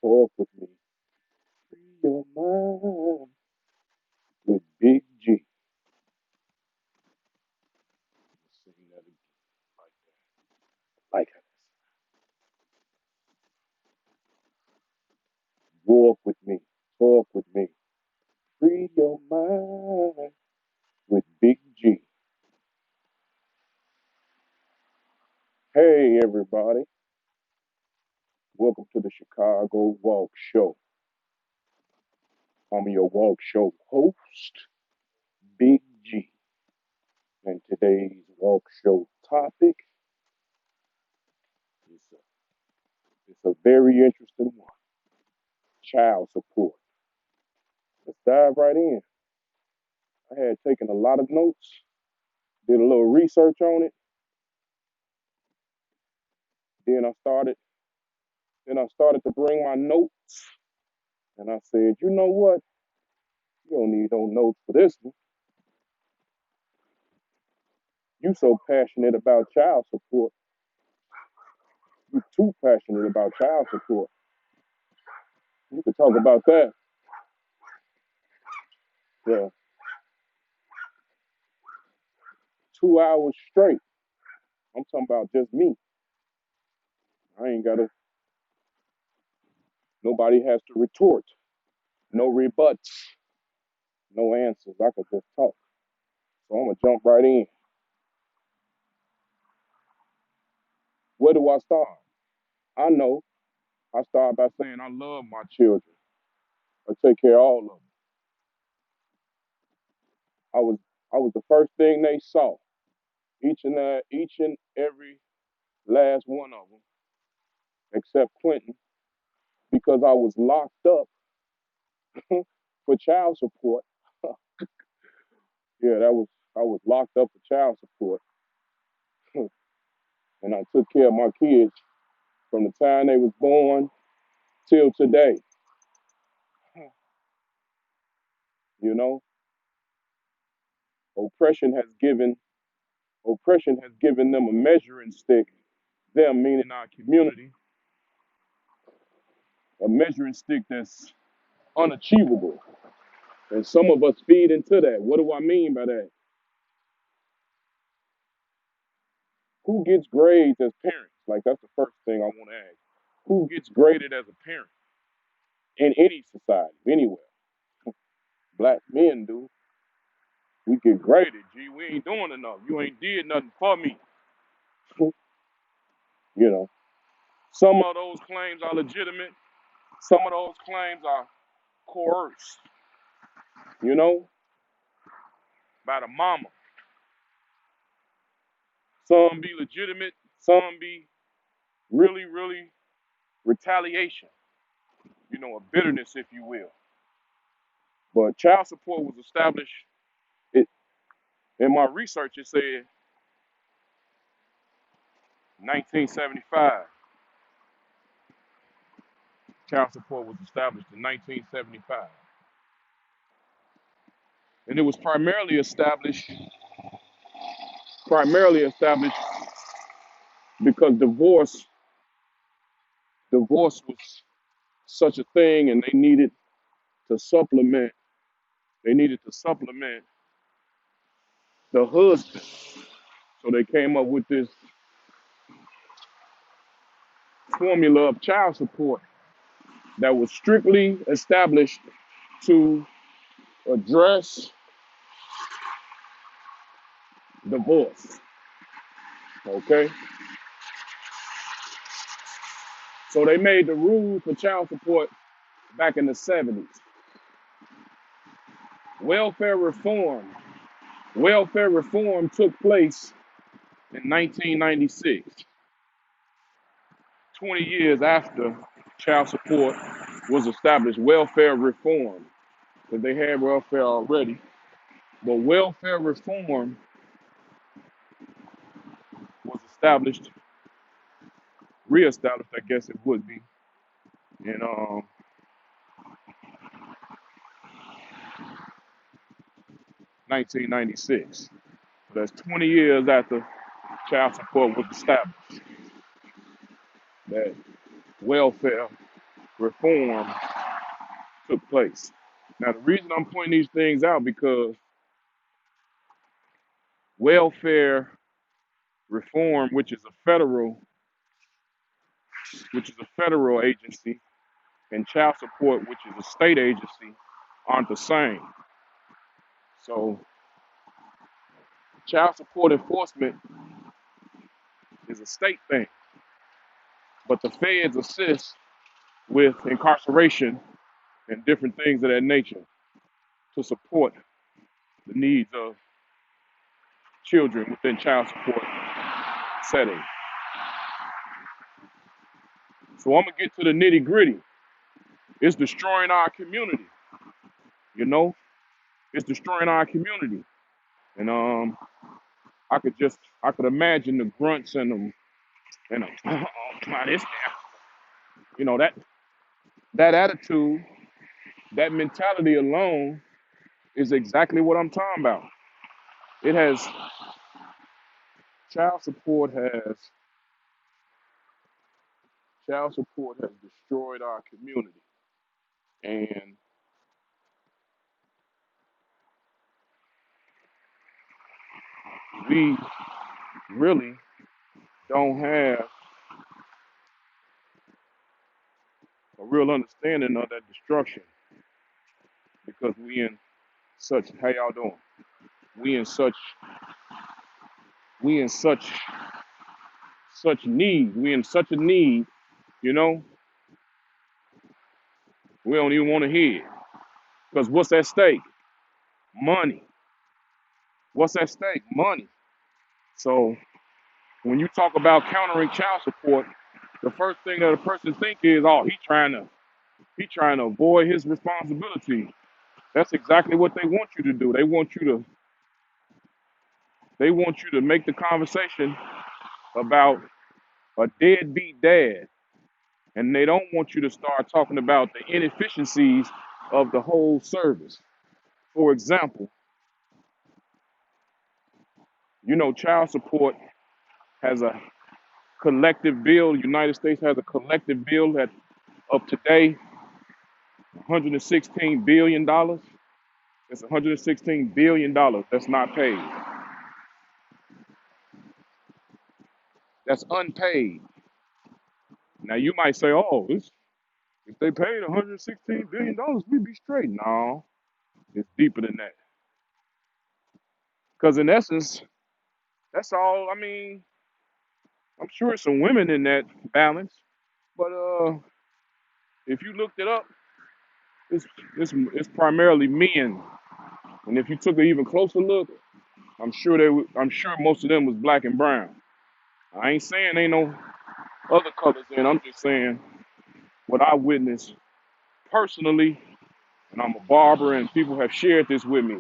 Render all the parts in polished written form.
Talk with me. Free your mind with Big G. Sing that again like that. Like that. Walk with me. Talk with me. Free your mind with Big G. Hey, everybody. Welcome to the Chicago Walk Show. I'm your Walk Show host, Big G. And today's Walk Show topic is a very interesting one. Child support. Let's dive right in. I had taken a lot of notes, did a little research on it. Then I started, then I started to bring my notes, and I said, you know what? You don't need no notes for this one. You so passionate about child support. You too passionate about child support. You could talk about that. Yeah, 2 hours straight. I'm talking about just me. I ain't gotta. Nobody has to retort. No rebuts. No answers. I could just talk. So I'm gonna jump right in. Where do I start? I know. I start by saying I love my children. I take care of all of them. I was I was the first thing they saw. Each and every last one of them, except Quentin, because I was locked up for child support. Yeah, that was I was locked up for child support, and I took care of my kids from the time they was born till today. You know, oppression has given oppression has given them a measuring stick. Them meaning our community, a measuring stick that's unachievable. And some of us feed into that. What do I mean by that? Who gets grades as parents? Like that's the first thing I want to ask. Who gets graded as a parent in any society, anywhere? Black men do. We get graded. Gee, we ain't doing enough. You ain't did nothing for me. You know, some of those claims are legitimate. Some of those claims are coerced. You know, by the mama. Some be legitimate. Some be really, really retaliation. You know, a bitterness, if you will. But child support was established. It in my research. It said 1975. Child support was established in 1975, and it was primarily established because divorce was such a thing, and to supplement. They needed to supplement the husband, so they came up with this formula of child support that was strictly established to address divorce. Okay, so they made the rules for child support back in the 70s. Welfare reform. Welfare reform took place in 1996, 20 years after child support was established. Welfare reform, because they had welfare already. But welfare reform was established, reestablished, I guess it would be, in 1996. So that's 20 years after child support was established. That welfare reform took place. Now, the reason I'm pointing these things out because welfare reform, which is a federal agency, and child support, which is a state agency, aren't the same. So, child support enforcement is a state thing, but the feds assist with incarceration and different things of that nature to support the needs of children within child support setting. So I'm gonna get to the nitty gritty. It's destroying our community. You know, it's destroying our community, and I could imagine the grunts and oh, my, this, you know, that attitude, that mentality alone is exactly what I'm talking about. It has child support has child support has destroyed our community, and we really don't have a real understanding of that destruction because we in such how y'all doing? We in such we in such need. We in such a need, you know. We don't even want to hear it because what's at stake? Money. What's at stake? Money. So when you talk about countering child support, the first thing that a person think is, oh, he trying to avoid his responsibility. That's exactly what they want you to do. They want you to make the conversation about a deadbeat dad, and they don't want you to start talking about the inefficiencies of the whole service. For example, you know, child support has a collective bill. The United States has a collective bill that of today, $116 billion. It's $116 billion that's not paid. That's unpaid. Now you might say, oh, if they paid $116 billion, we'd be straight. No, it's deeper than that. Because in essence, that's all. I mean, I'm sure some women in that balance, but if you looked it up, it's primarily men. And if you took an even closer look, I'm sure most of them was black and brown. I ain't saying ain't no other colors in. I'm just saying what I witnessed personally, and I'm a barber, and people have shared this with me.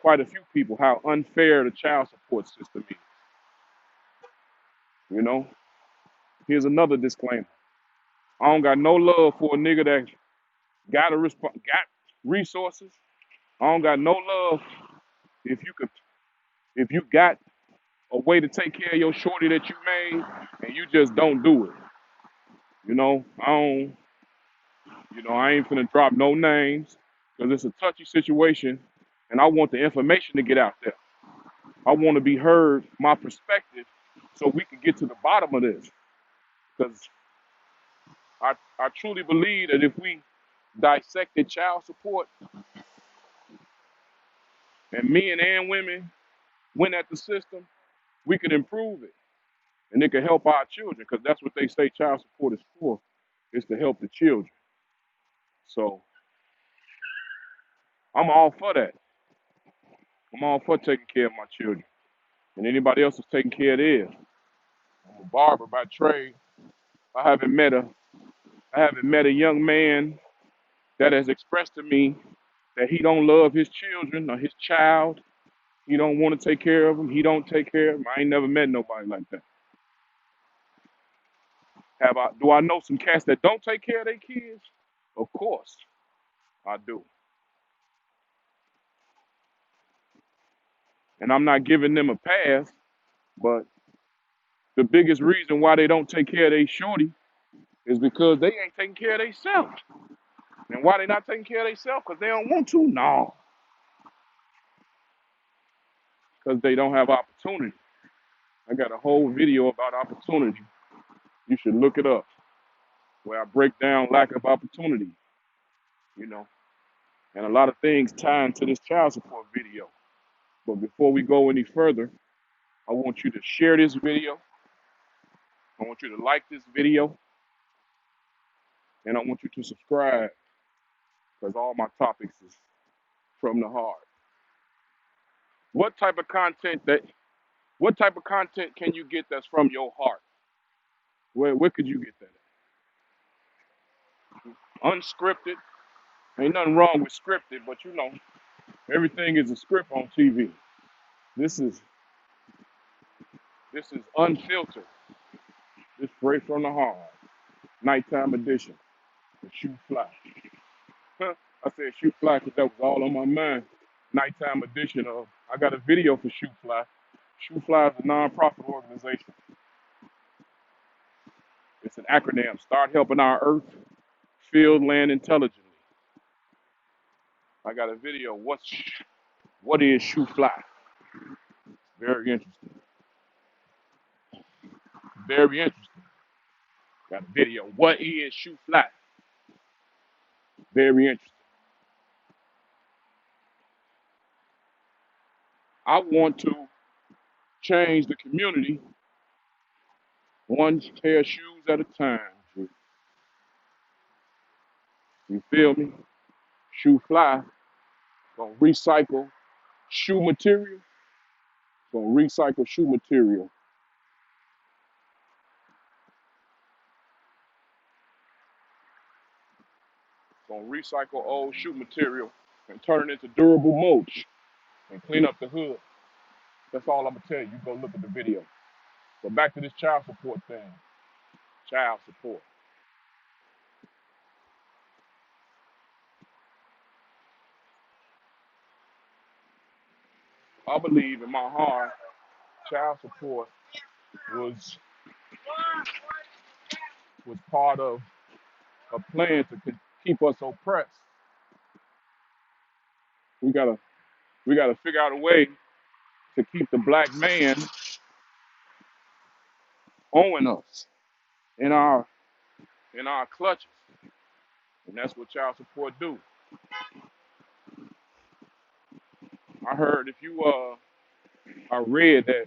Quite a few people, how unfair the child support system is. You know, here's another disclaimer. I don't got no love for a nigga that got resources. I don't got no love if if you got a way to take care of your shorty that you made and you just don't do it. You know, I ain't finna drop no names because it's a touchy situation, and I want the information to get out there. I want to be heard, my perspective, so we can get to the bottom of this. Because I truly believe that if we dissected child support and men and women went at the system, we could improve it. And it could help our children because that's what they say child support is for, is to help the children. So I'm all for that. I'm all for taking care of my children. And anybody else is taking care of theirs. I'm a barber by trade. I haven't met a I haven't met a young man that has expressed to me that he don't love his children or his child. He don't want to take care of them. He don't take care of them. I ain't never met nobody like that. Do I know some cats that don't take care of their kids? Of course, I do. And I'm not giving them a pass, but the biggest reason why they don't take care of their shorty is because they ain't taking care of themselves. And why they not taking care of themselves? Because they don't want to? No. Because they don't have opportunity. I got a whole video about opportunity. You should look it up, where I break down lack of opportunity, you know, and a lot of things tie into this child support video. But before we go any further, I want you to share this video. I want you to like this video, and I want you to subscribe, because all my topics is from the heart. What type of content that what type of content can you get that's from your heart? Where could you get that at? Unscripted. Ain't nothing wrong with scripted, but you know, everything is a script on TV. This is unfiltered. It's straight from the heart. Nighttime edition. The Shoot Fly. I said Shoot Fly because that was all on my mind. Nighttime edition of. I got a video for Shoot Fly. Shoot Fly is a non-profit organization. It's an acronym. Start helping our Earth field land intelligently. I got a video. What is Shoot Fly? Very interesting. Very interesting. Got a video. What is Shoot Fly? Very interesting. I want to change the community one pair of shoes at a time. You feel me? Shoe Fly gonna recycle shoe material. Gonna recycle shoe material. Gonna recycle old shoe material and turn it into durable mulch and clean up the hood. That's all I'm gonna tell you. You go look at the video. But back to this child support thing. Child support. I believe in my heart, child support was part of a plan to keep us oppressed. We gotta figure out a way to keep the black man owing us in our clutches, and that's what child support do. I heard if you I read that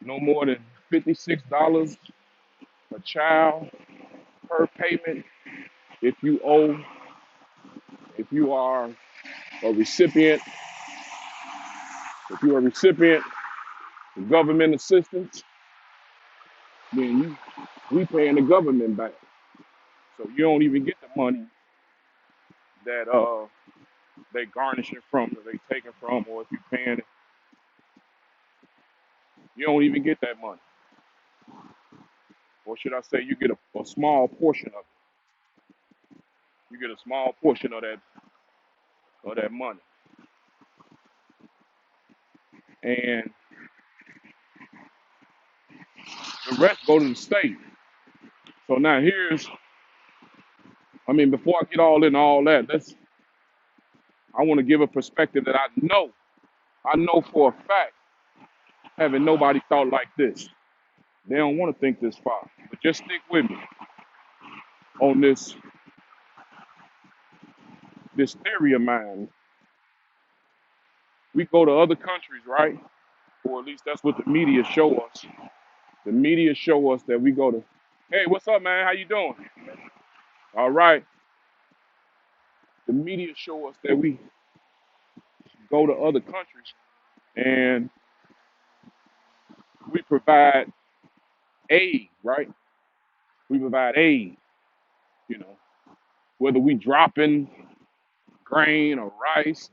no more than $56 a child per payment if if you are a recipient of government assistance, then we paying the government back. So you don't even get the money that they garnishing from, or they taking from, or if you paying it, you don't even get that money. Or should I say, you get a small portion of it. You get a small portion of that money, and the rest go to the state. So now before I get all in all that, I want to give a perspective that I know for a fact, having nobody thought like this. They don't want to think this far, but just stick with me on this theory of mine. We go to other countries, right? Or at least that's what the media show us. The media show us that we go to, hey, what's up, man? How you doing? All right. The media show us that we go to other countries and we provide aid, right? We provide aid, you know, whether we dropping grain or rice,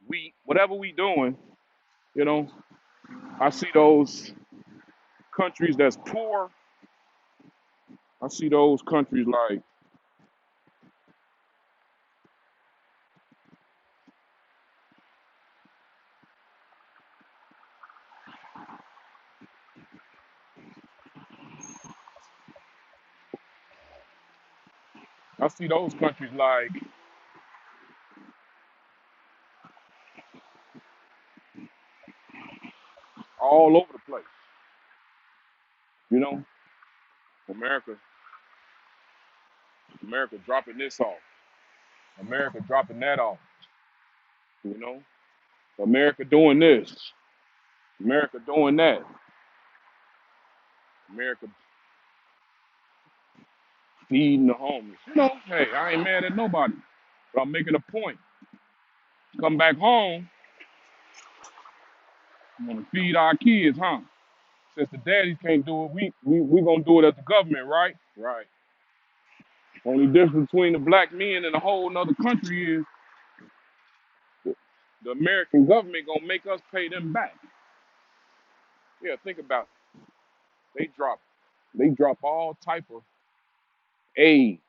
wheat, whatever we doing, you know. I see those countries that's poor. I see those countries like I see those countries like all over the place. You know, America, America dropping this off, America dropping that off. You know, America doing this, America doing that, America feeding the homeless. You know, hey, I ain't mad at nobody, but I'm making a point. Come back home, we want to feed our kids, huh? Since the daddies can't do it, we gonna do it as the government, right? Right. Only difference between the black men and a whole nother country is the American government gonna make us pay them back. Yeah, think about it. They drop all type of aid